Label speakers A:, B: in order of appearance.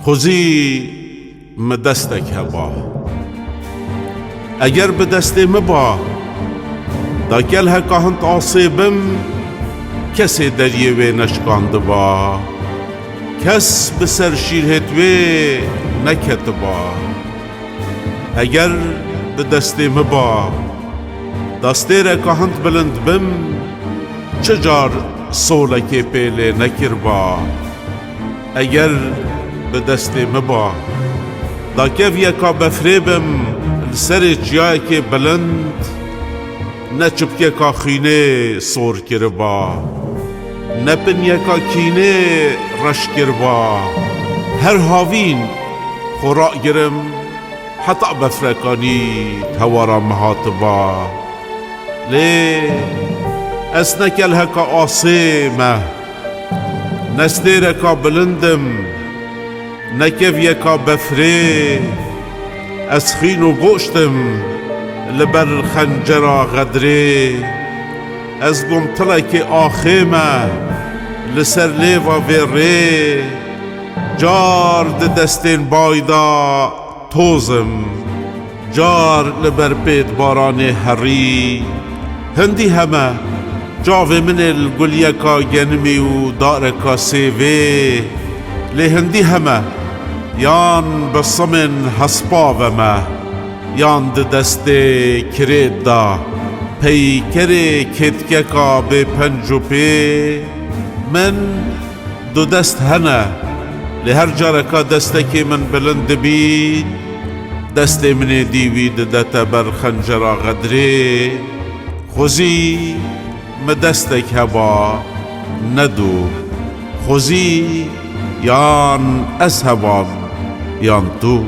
A: خوزی مدستک هبا اگر به دست مبا دا گل هکا هنت آصیبم کسی دریه و نشکاند با کس بسر شیرهت و نکت با اگر به دست مبا دسته رکا هنت بلند بم چجار سولک پیله نکر با اگر به دست مبا دا کف یکا بفریبم لسر جایی که بلند نچب که کا خینه سور کربا نپن یکا کینه رش کربا هر هاوین خوراک گرم حتی بفرکانی توارا مهاتبا لی اسنکل هکا آسیمه نستیرکا بلندم نکف یکا بفری اسخین و گوشتم لبر خنجرا غدری از گم تلک آخیمه لسر لیوا ویری جار دستین بایدا توزم جار لبر بید باران هری هندی همه جاوه من الگلیکا گنمی و دارکا سیوی لی هندی همه یان بسمن حسپاومه یان دست کرید دا پی کری کتککا به پنجو پی من دو دست هنه لی هر جارکا دستکی من بلند بید دست من دیوی ددت بر خنجرا غدری خوزی مدستک هوا ندو خوزی یان از هوام یان تو